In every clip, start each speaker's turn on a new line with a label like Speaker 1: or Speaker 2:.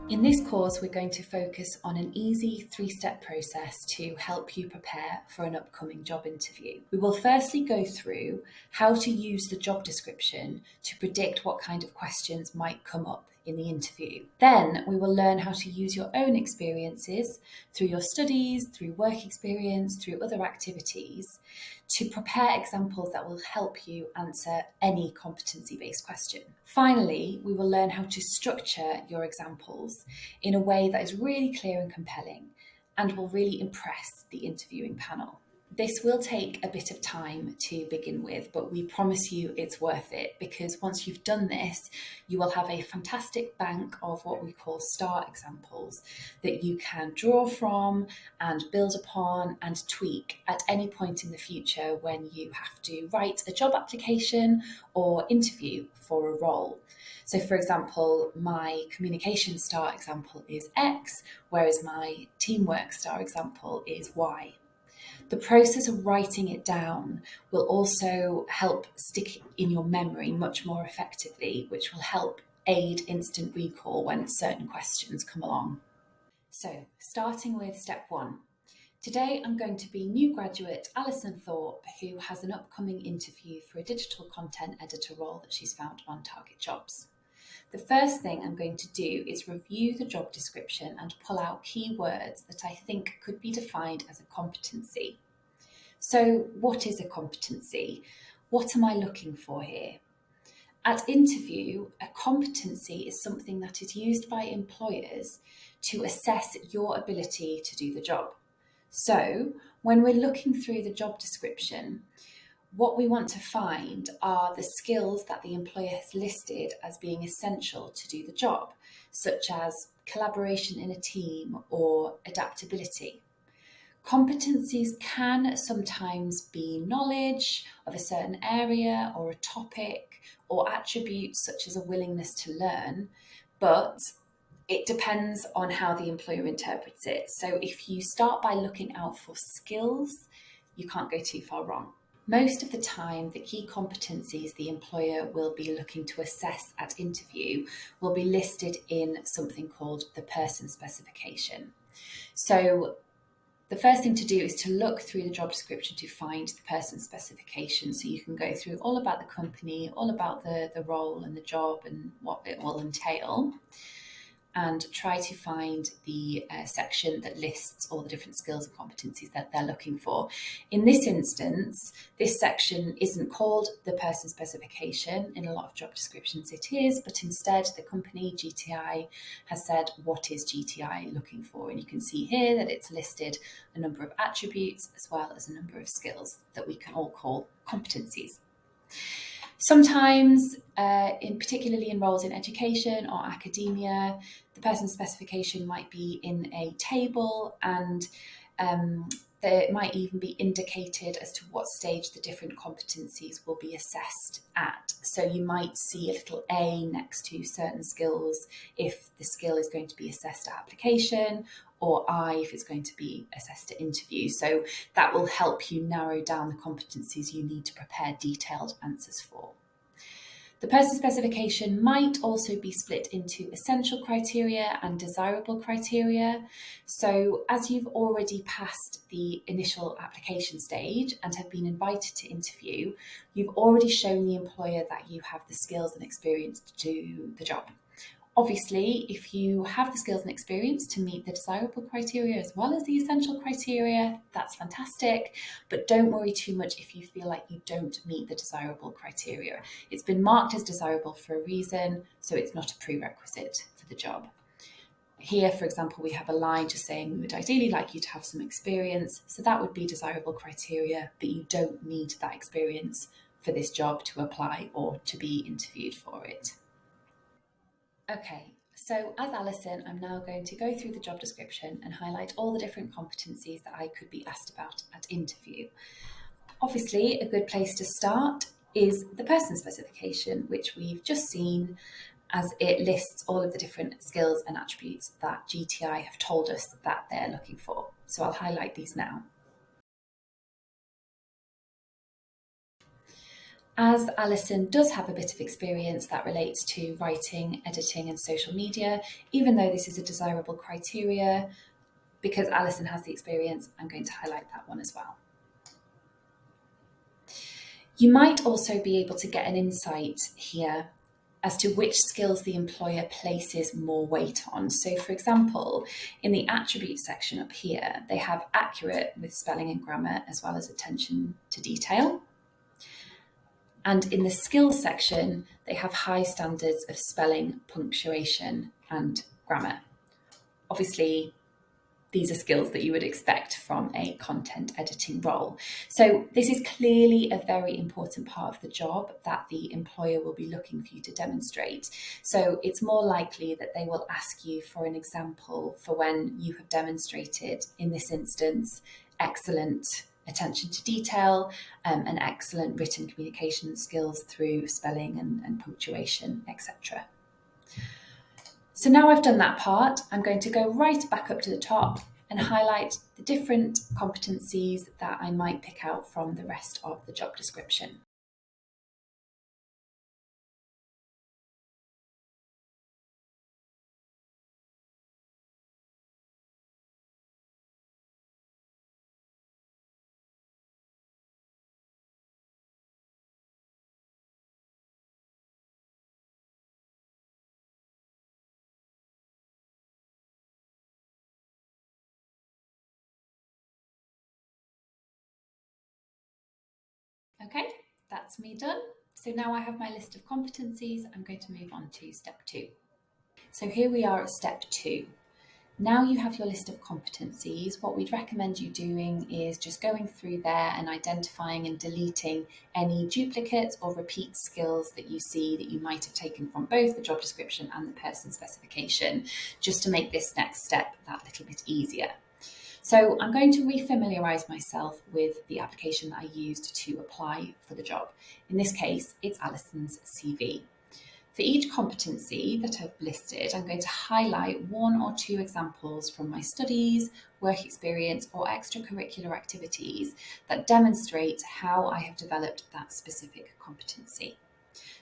Speaker 1: In this course, we're going to focus on an easy 3-step process to help you prepare for an upcoming job interview. We will firstly go through how to use the job description to predict what kind of questions might come up in the interview. Then we will learn how to use your own experiences through your studies, through work experience, through other activities to prepare examples that will help you answer any competency-based question. Finally, we will learn how to structure your examples in a way that is really clear and compelling and will really impress the interviewing panel. This will take a bit of time to begin with, but we promise you it's worth it, because once you've done this, you will have a fantastic bank of what we call STARR examples that you can draw from and build upon and tweak at any point in the future when you have to write a job application or interview for a role. So for example, my communication STARR example is X, whereas my teamwork STARR example is Y. The process of writing it down will also help stick in your memory much more effectively, which will help aid instant recall when certain questions come along. So, starting with step 1. Today I'm going to be new graduate Alison Thorpe, who has an upcoming interview for a digital content editor role that she's found on Target Jobs. The first thing I'm going to do is review the job description and pull out key words that I think could be defined as a competency. So, what is a competency? What am I looking for here? At interview, a competency is something that is used by employers to assess your ability to do the job. So, when we're looking through the job description, what we want to find are the skills that the employer has listed as being essential to do the job, such as collaboration in a team or adaptability. Competencies can sometimes be knowledge of a certain area or a topic, or attributes such as a willingness to learn, but it depends on how the employer interprets it. So if you start by looking out for skills, you can't go too far wrong. Most of the time, the key competencies the employer will be looking to assess at interview will be listed in something called the person specification. So the first thing to do is to look through the job description to find the person specification, so you can go through all about the company, all about the role and the job and what it will entail, and try to find the section that lists all the different skills and competencies that they're looking for. In this instance, this section isn't called the person specification. In a lot of job descriptions it is, but instead the company, GTI, has said what is GTI looking for. And you can see here that it's listed a number of attributes as well as a number of skills that we can all call competencies. Sometimes, particularly in roles in education or academia, the person specification might be in a table, and there might even be indicated as to what stage the different competencies will be assessed at. So you might see a little A next to certain skills if the skill is going to be assessed at application, or I if it's going to be assessed at interview. So that will help you narrow down the competencies you need to prepare detailed answers for. The person specification might also be split into essential criteria and desirable criteria. So as you've already passed the initial application stage and have been invited to interview, you've already shown the employer that you have the skills and experience to do the job. Obviously, if you have the skills and experience to meet the desirable criteria as well as the essential criteria, that's fantastic. But don't worry too much if you feel like you don't meet the desirable criteria. It's been marked as desirable for a reason, so it's not a prerequisite for the job. Here, for example, we have a line just saying we would ideally like you to have some experience. So that would be desirable criteria, but you don't need that experience for this job to apply or to be interviewed for it. Okay, so as Alison, I'm now going to go through the job description and highlight all the different competencies that I could be asked about at interview. Obviously, a good place to start is the person specification, which we've just seen, as it lists all of the different skills and attributes that GTI have told us that they're looking for. So I'll highlight these now. As Alison does have a bit of experience that relates to writing, editing and social media, even though this is a desirable criteria, because Alison has the experience, I'm going to highlight that one as well. You might also be able to get an insight here as to which skills the employer places more weight on. So for example, in the attribute section up here, they have accurate with spelling and grammar as well as attention to detail. And in the skills section, they have high standards of spelling, punctuation and grammar. Obviously, these are skills that you would expect from a content editing role. So this is clearly a very important part of the job that the employer will be looking for you to demonstrate. So it's more likely that they will ask you for an example for when you have demonstrated, in this instance, excellent attention to detail and excellent written communication skills through spelling and punctuation, etc. So now I've done that part, I'm going to go right back up to the top and highlight the different competencies that I might pick out from the rest of the job description. Okay, that's me done. So now I have my list of competencies, I'm going to move on to step 2. So here we are at step 2. Now you have your list of competencies, what we'd recommend you doing is just going through there and identifying and deleting any duplicates or repeat skills that you see that you might have taken from both the job description and the person specification, just to make this next step that little bit easier. So I'm going to refamiliarise myself with the application that I used to apply for the job. In this case, it's Alison's CV. For each competency that I've listed, I'm going to highlight 1 or 2 examples from my studies, work experience, or extracurricular activities that demonstrate how I have developed that specific competency.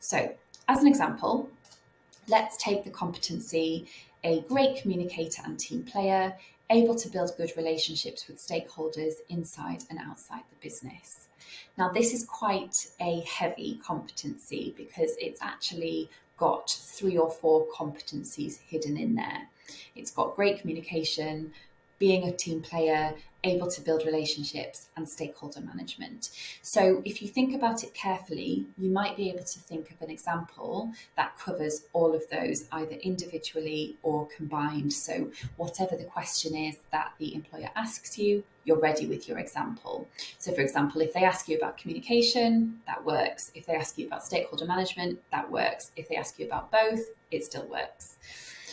Speaker 1: So, as an example, let's take the competency, a great communicator and team player, able to build good relationships with stakeholders inside and outside the business. Now, this is quite a heavy competency because it's actually got 3 or 4 competencies hidden in there. It's got great communication, being a team player, able to build relationships, and stakeholder management. So if you think about it carefully, you might be able to think of an example that covers all of those, either individually or combined. So whatever the question is that the employer asks you, you're ready with your example. So for example, if they ask you about communication, that works. If they ask you about stakeholder management, that works. If they ask you about both, it still works.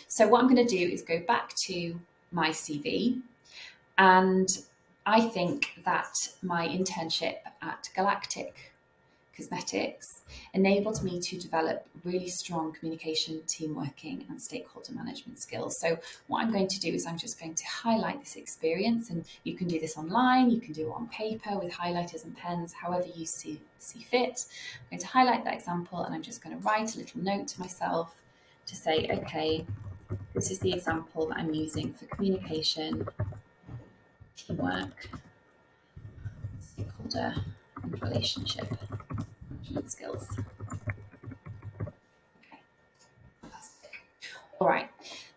Speaker 1: So what I'm going to do is go back to my CV, and I think that my internship at Galactic Cosmetics enabled me to develop really strong communication, team working and stakeholder management skills. So what I'm going to do is I'm just going to highlight this experience, and you can do this online, you can do it on paper with highlighters and pens, however you see fit. I'm going to highlight that example, and I'm just going to write a little note to myself to say, okay, this is the example that I'm using for communication, teamwork, stakeholder and relationship management skills. Okay, fantastic. All right,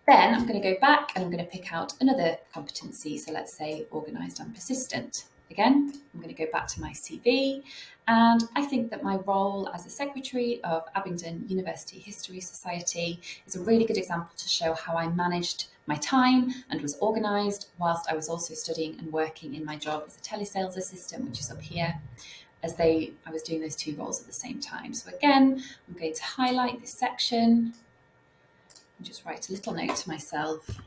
Speaker 1: then I'm going to go back and I'm going to pick out another competency. So let's say organised and persistent. Again, I'm going to go back to my CV, and I think that my role as a secretary of Abingdon University History Society is a really good example to show how I managed my time and was organised whilst I was also studying and working in my job as a telesales assistant, which is up here, as I was doing those 2 roles at the same time. So again, I'm going to highlight this section and just write a little note to myself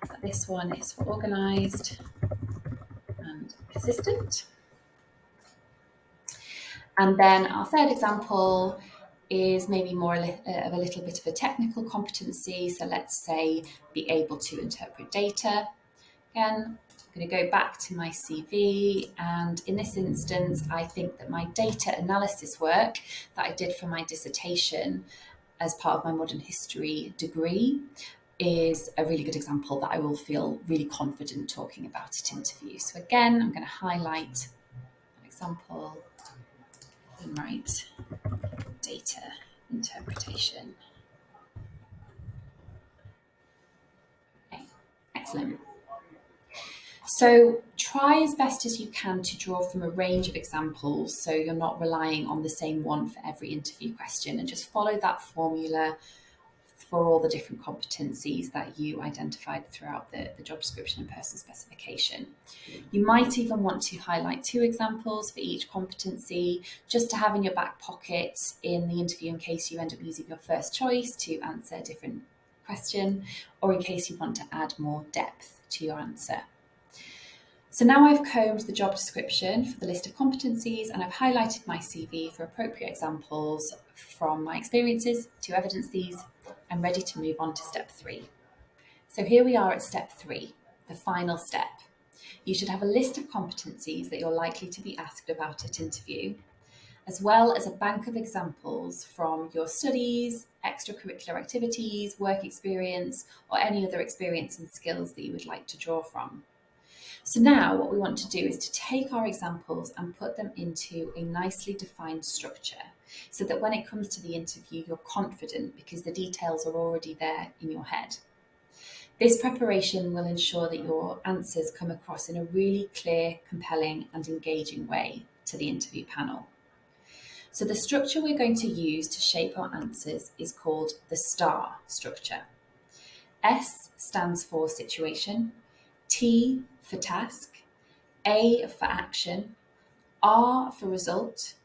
Speaker 1: that this one is for organised and persistent. And then our third example is maybe more of a little bit of a technical competency. So let's say be able to interpret data. Again, I'm going to go back to my CV, and in this instance, I think that my data analysis work that I did for my dissertation as part of my modern history degree is a really good example that I will feel really confident talking about at interview. So again, I'm going to highlight an example and write data interpretation. Okay, excellent. So try as best as you can to draw from a range of examples so you're not relying on the same one for every interview question, and just follow that formula for all the different competencies that you identified throughout the job description and person specification. You might even want to highlight 2 examples for each competency just to have in your back pocket in the interview in case you end up using your first choice to answer a different question, or in case you want to add more depth to your answer. So now I've combed the job description for the list of competencies, and I've highlighted my CV for appropriate examples from my experiences to evidence these. I'm ready to move on to step 3. So here we are at step 3, the final step. You should have a list of competencies that you're likely to be asked about at interview, as well as a bank of examples from your studies, extracurricular activities, work experience, or any other experience and skills that you would like to draw from. So now what we want to do is to take our examples and put them into a nicely defined structure so that when it comes to the interview, you're confident because the details are already there in your head. This preparation will ensure that your answers come across in a really clear, compelling, and engaging way to the interview panel. So the structure we're going to use to shape our answers is called the STARR structure. S stands for situation, T for task, A for action, R for result,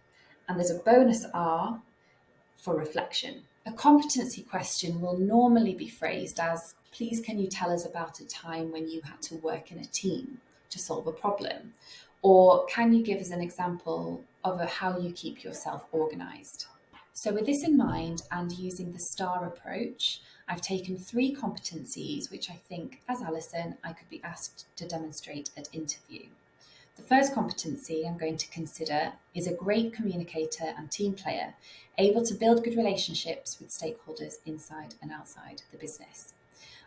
Speaker 1: and there's a bonus R for reflection. A competency question will normally be phrased as, please can you tell us about a time when you had to work in a team to solve a problem? Or can you give us an example of how you keep yourself organised? So with this in mind and using the STARR approach, I've taken 3 competencies which I think, as Alison, I could be asked to demonstrate at interview. The first competency I'm going to consider is a great communicator and team player, able to build good relationships with stakeholders inside and outside the business.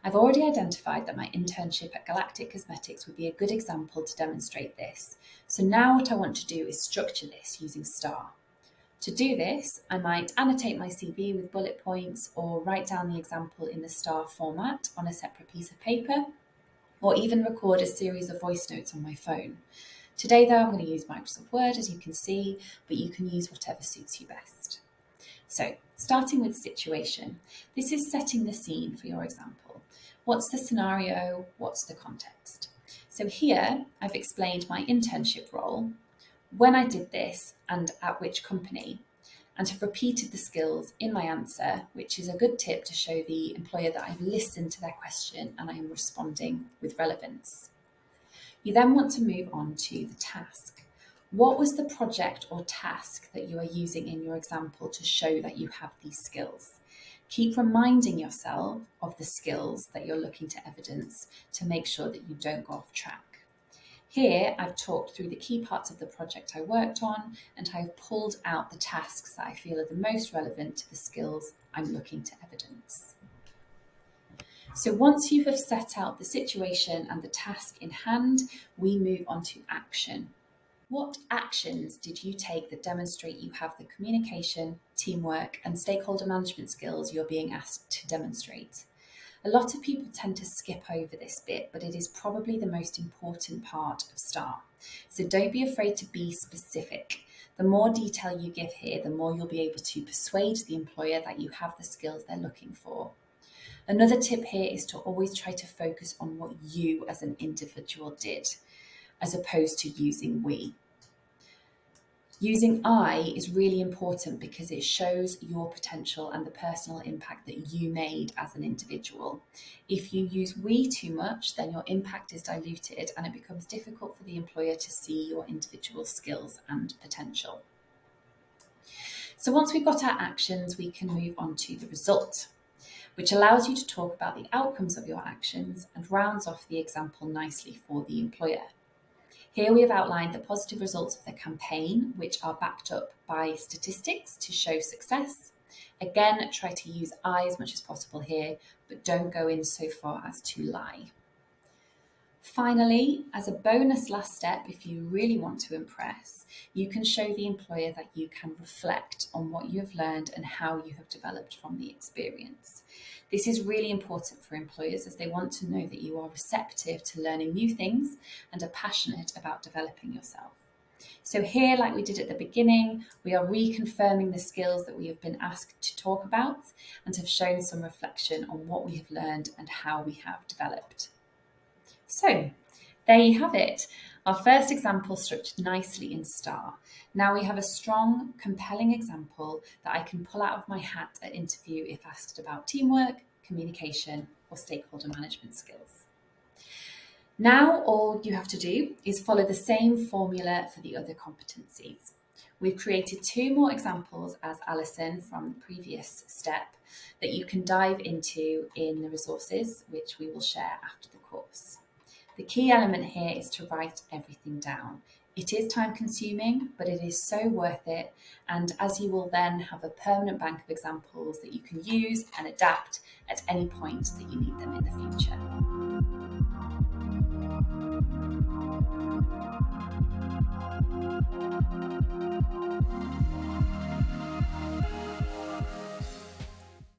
Speaker 1: I've already identified that my internship at Galactic Cosmetics would be a good example to demonstrate this. So now what I want to do is structure this using STARR. To do this, I might annotate my CV with bullet points or write down the example in the STARR format on a separate piece of paper, or even record a series of voice notes on my phone. Today though, I'm going to use Microsoft Word, as you can see, but you can use whatever suits you best. So, starting with situation, this is setting the scene for your example. What's the scenario? What's the context? So here, I've explained my internship role, when I did this and at which company, and have repeated the skills in my answer, which is a good tip to show the employer that I've listened to their question and I am responding with relevance. You then want to move on to the task. What was the project or task that you are using in your example to show that you have these skills? Keep reminding yourself of the skills that you're looking to evidence to make sure that you don't go off track. Here, I've talked through the key parts of the project I worked on, and I've pulled out the tasks that I feel are the most relevant to the skills I'm looking to evidence. So once you have set out the situation and the task in hand, we move on to action. What actions did you take that demonstrate you have the communication, teamwork, and stakeholder management skills you're being asked to demonstrate? A lot of people tend to skip over this bit, but it is probably the most important part of STARR. So don't be afraid to be specific. The more detail you give here, the more you'll be able to persuade the employer that you have the skills they're looking for. Another tip here is to always try to focus on what you as an individual did, as opposed to using we. Using I is really important because it shows your potential and the personal impact that you made as an individual. If you use we too much, then your impact is diluted and it becomes difficult for the employer to see your individual skills and potential. So once we've got our actions, we can move on to the result. which allows you to talk about the outcomes of your actions and rounds off the example nicely for the employer. Here we have outlined the positive results of the campaign, which are backed up by statistics to show success. Again, try to use I as much as possible here, but don't go in so far as to lie. Finally, as a bonus last step, if you really want to impress, you can show the employer that you can reflect on what you have learned and how you have developed from the experience. This is really important for employers as they want to know that you are receptive to learning new things and are passionate about developing yourself. So here, like we did at the beginning, we are reconfirming the skills that we have been asked to talk about and have shown some reflection on what we have learned and how we have developed. So there you have it. Our first example structured nicely in STARR. Now we have a strong, compelling example that I can pull out of my hat at interview if asked about teamwork, communication, or stakeholder management skills. Now all you have to do is follow the same formula for the other competencies. We've created 2 more examples as Alison from the previous step that you can dive into in the resources, which we will share after the course. The key element here is to write everything down. It is time consuming, but it is so worth it. And as you will then have a permanent bank of examples that you can use and adapt at any point that you need them in the future.